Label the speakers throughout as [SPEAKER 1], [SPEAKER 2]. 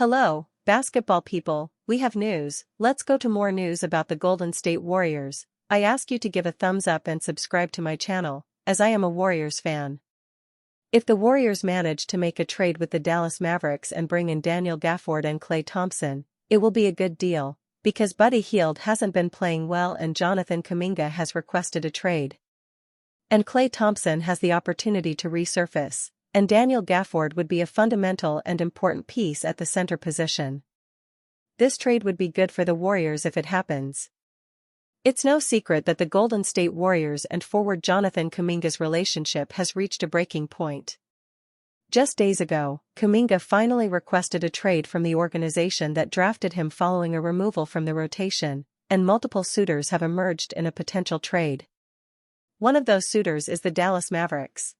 [SPEAKER 1] Hello, basketball people, we have news. Let's go to more news about the Golden State Warriors. I ask you to give a thumbs up and subscribe to my channel, as I am a Warriors fan. If the Warriors manage to make a trade with the Dallas Mavericks and bring in Daniel Gafford and Klay Thompson, it will be a good deal, because Buddy Hield hasn't been playing well and Jonathan Kuminga has requested a trade. And Klay Thompson has the opportunity to resurface, and Daniel Gafford would be a fundamental and important piece at the center position. This trade would be good for the Warriors if it happens. It's no secret that the Golden State Warriors and forward Jonathan Kuminga's relationship has reached a breaking point. Just days ago, Kuminga finally requested a trade from the organization that drafted him following a removal from the rotation, and multiple suitors have emerged in a potential trade. One of those suitors is the Dallas Mavericks.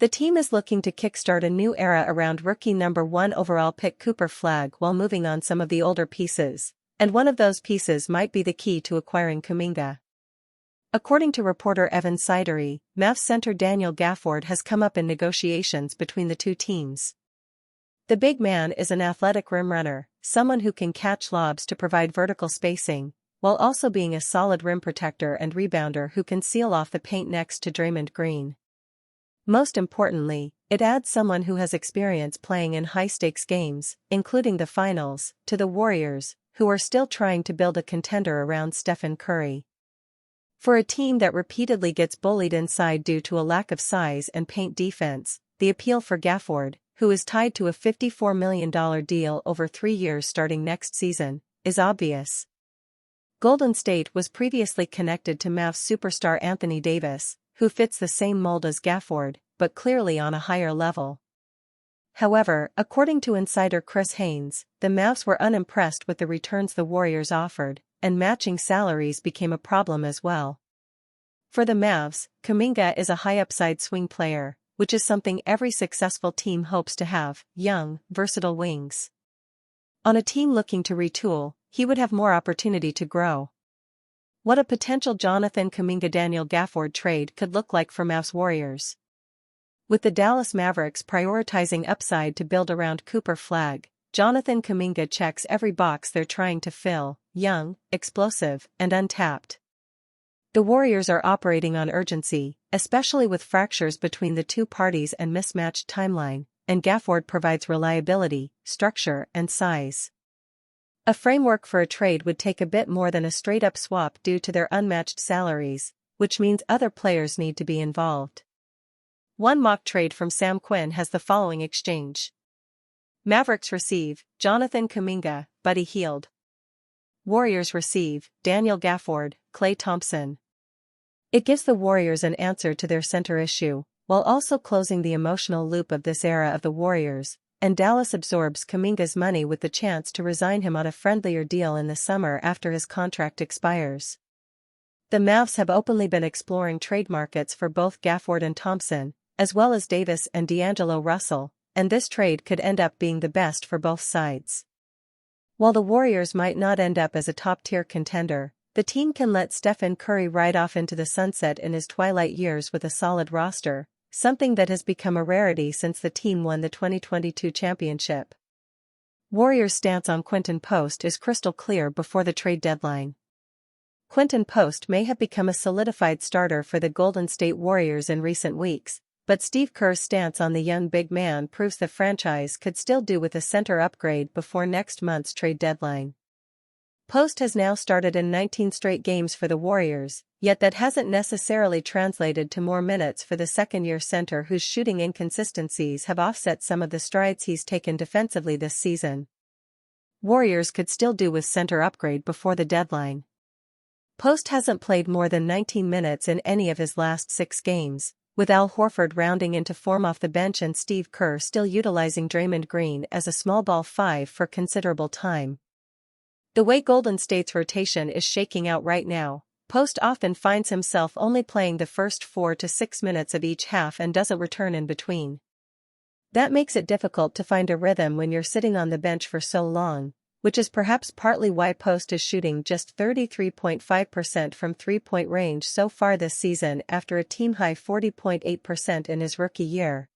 [SPEAKER 1] The team is looking to kickstart a new era around rookie number 1 overall pick Cooper Flagg while moving on some of the older pieces, and one of those pieces might be the key to acquiring Kuminga. According to reporter Evan Sidery, Mavs center Daniel Gafford has come up in negotiations between the two teams. The big man is an athletic rim runner, someone who can catch lobs to provide vertical spacing, while also being a solid rim protector and rebounder who can seal off the paint next to Draymond Green. Most importantly, it adds someone who has experience playing in high-stakes games, including the finals, to the Warriors, who are still trying to build a contender around Stephen Curry. For a team that repeatedly gets bullied inside due to a lack of size and paint defense, the appeal for Gafford, who is tied to a $54 million deal over 3 years starting next season, is obvious. Golden State was previously connected to Mavs superstar Anthony Davis, who fits the same mold as Gafford, but clearly on a higher level. However, according to insider Chris Haynes, the Mavs were unimpressed with the returns the Warriors offered, and matching salaries became a problem as well. For the Mavs, Kuminga is a high-upside swing player, which is something every successful team hopes to have: young, versatile wings. On a team looking to retool, he would have more opportunity to grow. What a potential Jonathan Kuminga-Daniel Gafford trade could look like for Mavs Warriors. With the Dallas Mavericks prioritizing upside to build around Cooper Flagg, Jonathan Kuminga checks every box they're trying to fill: young, explosive, and untapped. The Warriors are operating on urgency, especially with fractures between the two parties and mismatched timeline, and Gafford provides reliability, structure, and size. A framework for a trade would take a bit more than a straight-up swap due to their unmatched salaries, which means other players need to be involved. One mock trade from Sam Quinn has the following exchange. Mavericks receive Jonathan Kuminga, Buddy Hield. Warriors receive Daniel Gafford, Klay Thompson. It gives the Warriors an answer to their center issue, while also closing the emotional loop of this era of the Warriors, and Dallas absorbs Kuminga's money with the chance to resign him on a friendlier deal in the summer after his contract expires. The Mavs have openly been exploring trade markets for both Gafford and Thompson, as well as Davis and D'Angelo Russell, and this trade could end up being the best for both sides. While the Warriors might not end up as a top-tier contender, the team can let Stephen Curry ride off into the sunset in his twilight years with a solid roster, something that has become a rarity since the team won the 2022 championship. Warriors' stance on Quinton Post is crystal clear before the trade deadline. Quinton Post may have become a solidified starter for the Golden State Warriors in recent weeks, but Steve Kerr's stance on the young big man proves the franchise could still do with a center upgrade before next month's trade deadline. Post has now started in 19 straight games for the Warriors, yet that hasn't necessarily translated to more minutes for the second-year center whose shooting inconsistencies have offset some of the strides he's taken defensively this season. Warriors could still do with center upgrade before the deadline. Post hasn't played more than 19 minutes in any of his last 6 games, with Al Horford rounding into form off the bench and Steve Kerr still utilizing Draymond Green as a small ball 5 for considerable time. The way Golden State's rotation is shaking out right now, Post often finds himself only playing the first 4 to 6 minutes of each half and doesn't return in between. That makes it difficult to find a rhythm when you're sitting on the bench for so long, which is perhaps partly why Post is shooting just 33.5% from three-point range so far this season after a team-high 40.8% in his rookie year.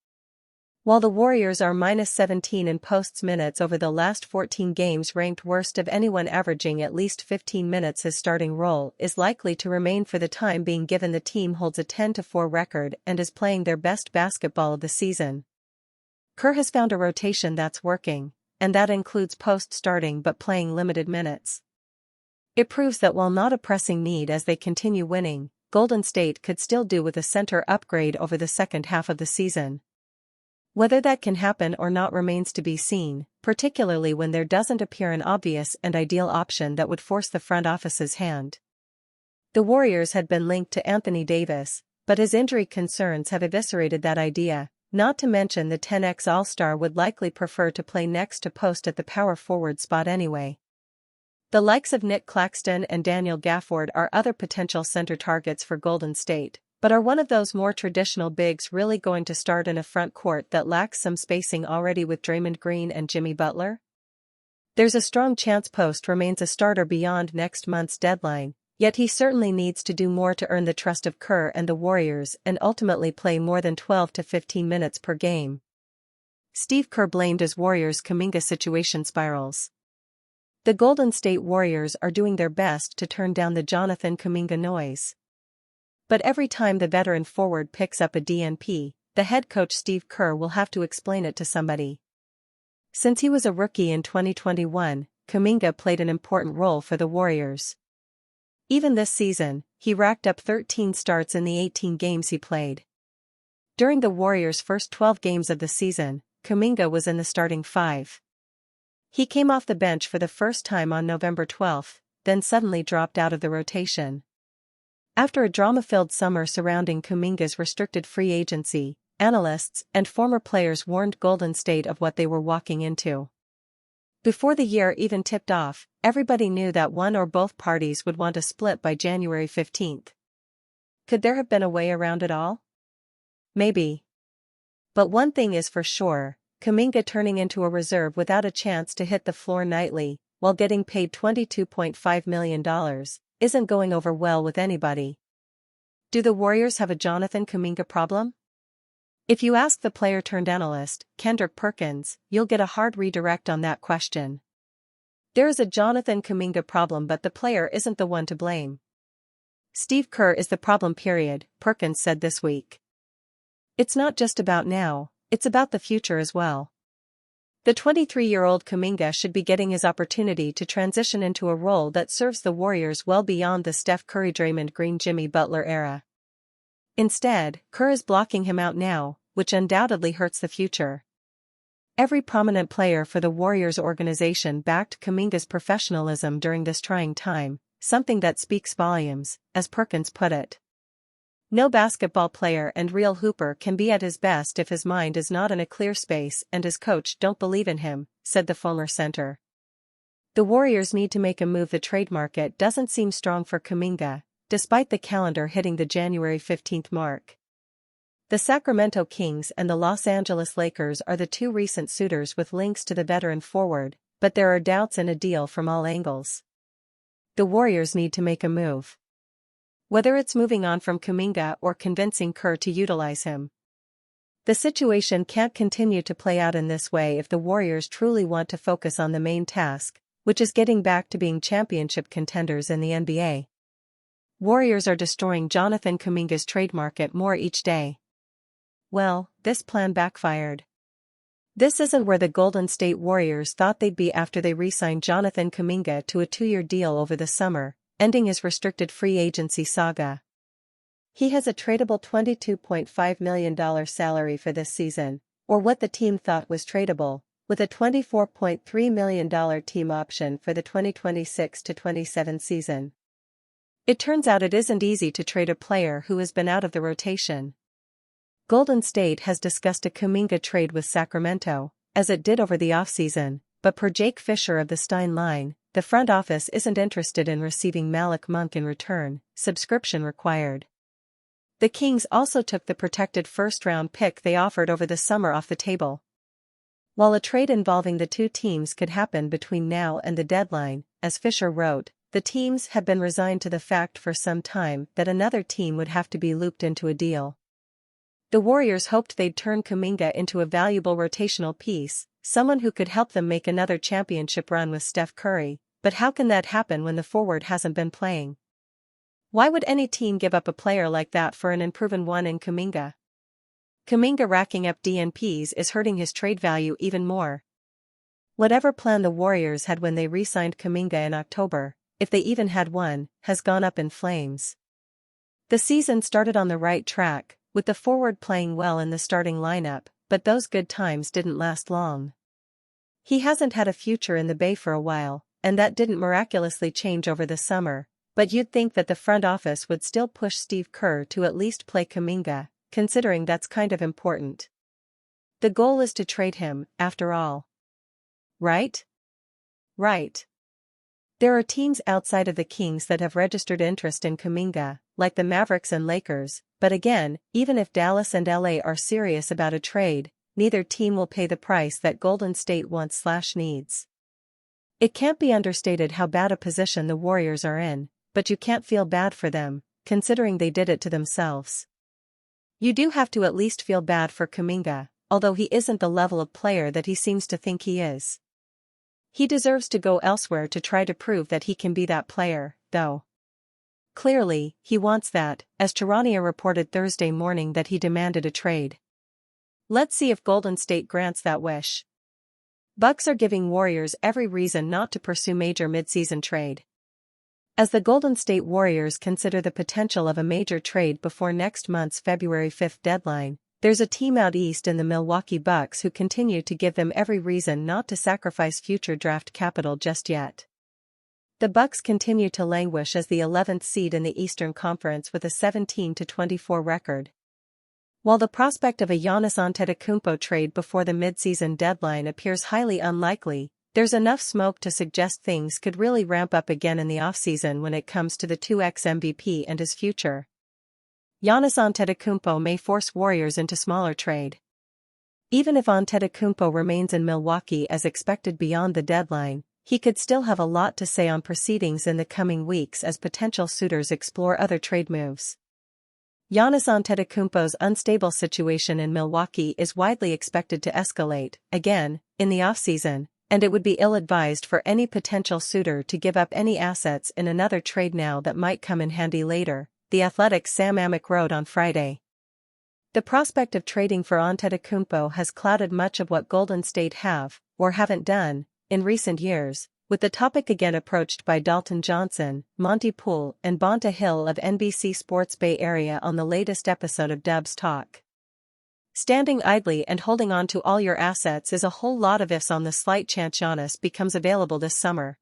[SPEAKER 1] While the Warriors are -17 in posts minutes over the last 14 games, ranked worst of anyone, averaging at least 15 minutes, his starting role is likely to remain for the time being, given the team holds a 10-4 record and is playing their best basketball of the season. Kerr has found a rotation that's working, and that includes post starting but playing limited minutes. It proves that while not a pressing need as they continue winning, Golden State could still do with a center upgrade over the second half of the season. Whether that can happen or not remains to be seen, particularly when there doesn't appear an obvious and ideal option that would force the front office's hand. The Warriors had been linked to Anthony Davis, but his injury concerns have eviscerated that idea, not to mention the 10x All-Star would likely prefer to play next to post at the power forward spot anyway. The likes of Nick Claxton and Daniel Gafford are other potential center targets for Golden State, but are one of those more traditional bigs really going to start in a front court that lacks some spacing already with Draymond Green and Jimmy Butler? There's a strong chance Post remains a starter beyond next month's deadline, yet he certainly needs to do more to earn the trust of Kerr and the Warriors and ultimately play more than 12 to 15 minutes per game. Steve Kerr blamed his Warriors' Kuminga situation spirals. The Golden State Warriors are doing their best to turn down the Jonathan Kuminga noise. But every time the veteran forward picks up a DNP, the head coach Steve Kerr will have to explain it to somebody. Since he was a rookie in 2021, Kuminga played an important role for the Warriors. Even this season, he racked up 13 starts in the 18 games he played. During the Warriors' first 12 games of the season, Kuminga was in the starting five. He came off the bench for the first time on November 12, then suddenly dropped out of the rotation. After a drama-filled summer surrounding Kuminga's restricted free agency, analysts and former players warned Golden State of what they were walking into. Before the year even tipped off, everybody knew that one or both parties would want a split by January 15. Could there have been a way around it all? Maybe. But one thing is for sure, Kuminga turning into a reserve without a chance to hit the floor nightly, while getting paid $22.5 million, isn't going over well with anybody. Do the Warriors have a Jonathan Kuminga problem? If you ask the player-turned-analyst, Kendrick Perkins, you'll get a hard redirect on that question. There is a Jonathan Kuminga problem, but the player isn't the one to blame. Steve Kerr is the problem, period, Perkins said this week. It's not just about now, it's about the future as well. The 23-year-old Kuminga should be getting his opportunity to transition into a role that serves the Warriors well beyond the Steph Curry, Draymond Green, Jimmy Butler era. Instead, Kerr is blocking him out now, which undoubtedly hurts the future. Every prominent player for the Warriors organization backed Kuminga's professionalism during this trying time, something that speaks volumes, as Perkins put it. No basketball player and real hooper can be at his best if his mind is not in a clear space and his coach don't believe in him, said the former center. The Warriors need to make a move. The trade market doesn't seem strong for Kuminga, despite the calendar hitting the January 15 mark. The Sacramento Kings and the Los Angeles Lakers are the two recent suitors with links to the veteran forward, but there are doubts in a deal from all angles. The Warriors need to make a move. Whether it's moving on from Kuminga or convincing Kerr to utilize him. The situation can't continue to play out in this way if the Warriors truly want to focus on the main task, which is getting back to being championship contenders in the NBA. Warriors are destroying Jonathan Kuminga's trade market more each day. Well, this plan backfired. This isn't where the Golden State Warriors thought they'd be after they re-signed Jonathan Kuminga to a 2-year deal over the summer, ending his restricted free agency saga. He has a tradable $22.5 million salary for this season, or what the team thought was tradable, with a $24.3 million team option for the 2026-27 season. It turns out it isn't easy to trade a player who has been out of the rotation. Golden State has discussed a Kuminga trade with Sacramento, as it did over the offseason, but per Jake Fisher of the Stein line, the front office isn't interested in receiving Malik Monk in return, subscription required. The Kings also took the protected first-round pick they offered over the summer off the table. While a trade involving the two teams could happen between now and the deadline, as Fisher wrote, the teams have been resigned to the fact for some time that another team would have to be looped into a deal. The Warriors hoped they'd turn Kuminga into a valuable rotational piece, someone who could help them make another championship run with Steph Curry, but how can that happen when the forward hasn't been playing? Why would any team give up a player like that for an unproven one in Kuminga? Kuminga racking up DNPs is hurting his trade value even more. Whatever plan the Warriors had when they re-signed Kuminga in October, if they even had one, has gone up in flames. The season started on the right track, with the forward playing well in the starting lineup, but those good times didn't last long. He hasn't had a future in the Bay for a while, and that didn't miraculously change over the summer, but you'd think that the front office would still push Steve Kerr to at least play Kuminga, considering that's kind of important. The goal is to trade him, after all. Right? Right. There are teams outside of the Kings that have registered interest in Kuminga, like the Mavericks and Lakers, but again, even if Dallas and LA are serious about a trade, neither team will pay the price that Golden State wants/needs. It can't be understated how bad a position the Warriors are in, but you can't feel bad for them, considering they did it to themselves. You do have to at least feel bad for Kuminga, although he isn't the level of player that he seems to think he is. He deserves to go elsewhere to try to prove that he can be that player, though. Clearly, he wants that, as Charania reported Thursday morning that he demanded a trade. Let's see if Golden State grants that wish. Bucks are giving Warriors every reason not to pursue major midseason trade. As the Golden State Warriors consider the potential of a major trade before next month's February 5 deadline, there's a team out east in the Milwaukee Bucks who continue to give them every reason not to sacrifice future draft capital just yet. The Bucks continue to languish as the 11th seed in the Eastern Conference with a 17-24 record. While the prospect of a Giannis Antetokounmpo trade before the midseason deadline appears highly unlikely, there's enough smoke to suggest things could really ramp up again in the offseason when it comes to the 2x MVP and his future. Giannis Antetokounmpo may force Warriors into smaller trade. Even if Antetokounmpo remains in Milwaukee as expected beyond the deadline, he could still have a lot to say on proceedings in the coming weeks as potential suitors explore other trade moves. Giannis Antetokounmpo's unstable situation in Milwaukee is widely expected to escalate, again, in the offseason, and it would be ill-advised for any potential suitor to give up any assets in another trade now that might come in handy later, The Athletic's Sam Amick wrote on Friday. The prospect of trading for Antetokounmpo has clouded much of what Golden State have, or haven't done, in recent years, with the topic again approached by Dalton Johnson, Monty Poole and Bonta Hill of NBC Sports Bay Area on the latest episode of Dubs Talk. Standing idly and holding on to all your assets is a whole lot of ifs on the slight chance Giannis becomes available this summer.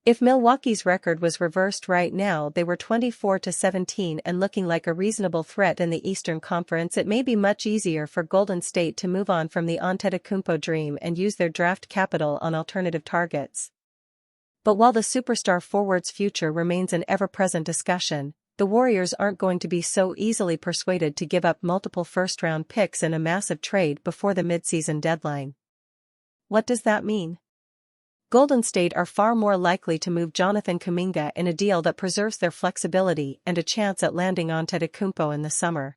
[SPEAKER 1] If Milwaukee's record was reversed right now, they were 24-17 and looking like a reasonable threat in the Eastern Conference. It may be much easier for Golden State to move on from the Antetokounmpo dream and use their draft capital on alternative targets. But while the superstar forward's future remains an ever-present discussion, the Warriors aren't going to be so easily persuaded to give up multiple first-round picks in a massive trade before the midseason deadline. What does that mean? Golden State are far more likely to move Jonathan Kuminga in a deal that preserves their flexibility and a chance at landing Antetokounmpo in the summer.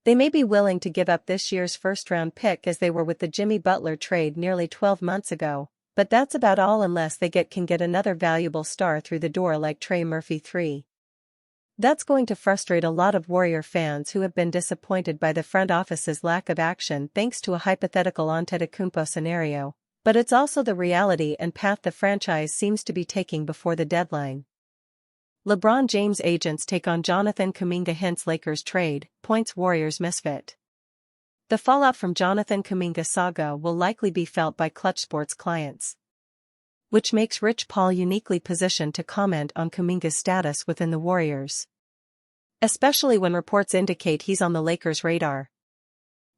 [SPEAKER 1] They may be willing to give up this year's first-round pick as they were with the Jimmy Butler trade nearly 12 months ago, but that's about all unless they can get another valuable star through the door like Trey Murphy III. That's going to frustrate a lot of Warrior fans who have been disappointed by the front office's lack of action thanks to a hypothetical Antetokounmpo scenario, but it's also the reality and path the franchise seems to be taking before the deadline. LeBron James' agents take on Jonathan Kuminga hints Lakers trade, points Warriors misfit. The fallout from Jonathan Kuminga saga will likely be felt by Clutch Sports clients, which makes Rich Paul uniquely positioned to comment on Kuminga's status within the Warriors, especially when reports indicate he's on the Lakers' radar.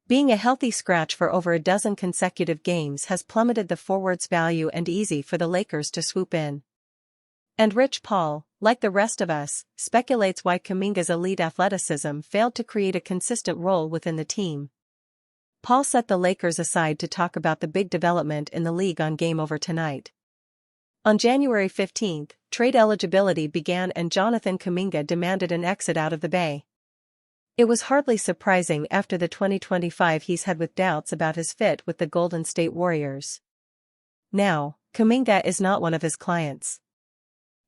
[SPEAKER 1] Being a healthy scratch for over a dozen consecutive games has plummeted the forward's value and easy for the Lakers to swoop in. And Rich Paul, like the rest of us, speculates why Kuminga's elite athleticism failed to create a consistent role within the team. Paul set the Lakers aside to talk about the big development in the league on Game Over Tonight. On January 15, trade eligibility began and Jonathan Kuminga demanded an exit out of the Bay. It was hardly surprising after the 2025 he's had with doubts about his fit with the Golden State Warriors. Now, Kuminga is not one of his clients.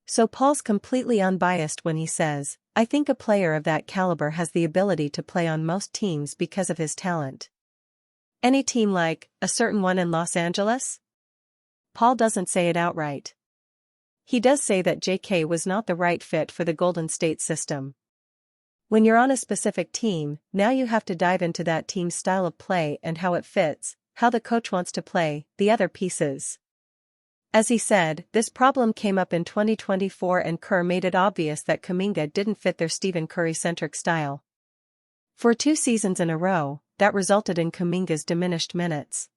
[SPEAKER 1] So Paul's completely unbiased when he says, "I think a player of that caliber has the ability to play on most teams because of his talent." Any team like, a certain one in Los Angeles? Paul doesn't say it outright. He does say that JK was not the right fit for the Golden State system. When you're on a specific team, now you have to dive into that team's style of play and how it fits, how the coach wants to play, the other pieces. As he said, this problem came up in 2024 and Kerr made it obvious that Kuminga didn't fit their Stephen Curry-centric style. For 2 seasons in a row, that resulted in Kuminga's diminished minutes.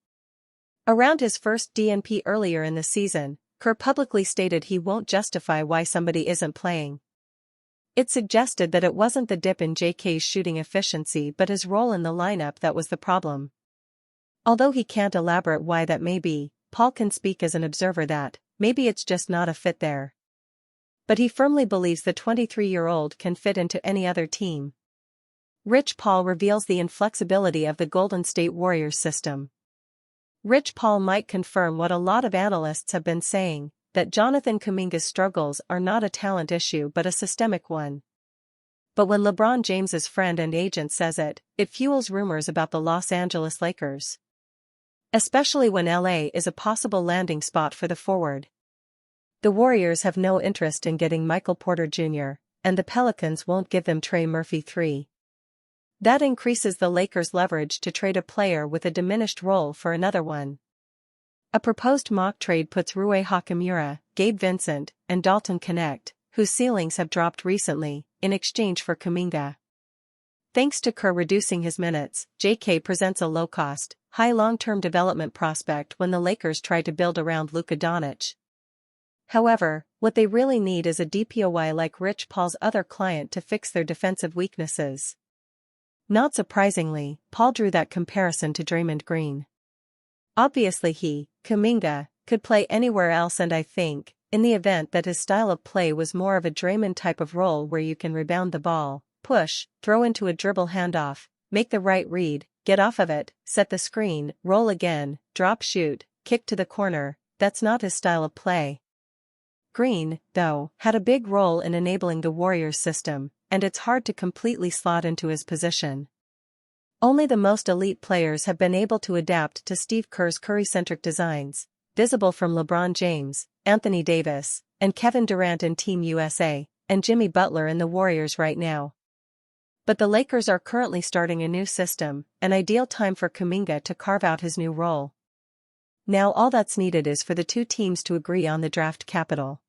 [SPEAKER 1] Around his first DNP earlier in the season, Kerr publicly stated he won't justify why somebody isn't playing. It suggested that it wasn't the dip in JK's shooting efficiency but his role in the lineup that was the problem. Although he can't elaborate why that may be, Paul can speak as an observer that, maybe it's just not a fit there. But he firmly believes the 23-year-old can fit into any other team. Rich Paul reveals the inflexibility of the Golden State Warriors system. Rich Paul might confirm what a lot of analysts have been saying, that Jonathan Kuminga's struggles are not a talent issue but a systemic one. But when LeBron James's friend and agent says it, it fuels rumors about the Los Angeles Lakers. Especially when LA is a possible landing spot for the forward. The Warriors have no interest in getting Michael Porter Jr., and the Pelicans won't give them Trey Murphy III. That increases the Lakers' leverage to trade a player with a diminished role for another one. A proposed mock trade puts Rui Hachimura, Gabe Vincent, and Dalton Knecht, whose ceilings have dropped recently, in exchange for Kuminga. Thanks to Kerr reducing his minutes, JK presents a low-cost, high long-term development prospect when the Lakers try to build around Luka Doncic. However, what they really need is a DPOY like Rich Paul's other client to fix their defensive weaknesses. Not surprisingly, Paul drew that comparison to Draymond Green. Obviously Kuminga, could play anywhere else, and I think, in the event that his style of play was more of a Draymond type of role where you can rebound the ball, push, throw into a dribble handoff, make the right read, get off of it, set the screen, roll again, drop shoot, kick to the corner, that's not his style of play. Green, though, had a big role in enabling the Warriors system, and it's hard to completely slot into his position. Only the most elite players have been able to adapt to Steve Kerr's Curry-centric designs, visible from LeBron James, Anthony Davis, and Kevin Durant in Team USA, and Jimmy Butler in the Warriors right now. But the Lakers are currently starting a new system, an ideal time for Kuminga to carve out his new role. Now all that's needed is for the two teams to agree on the draft capital.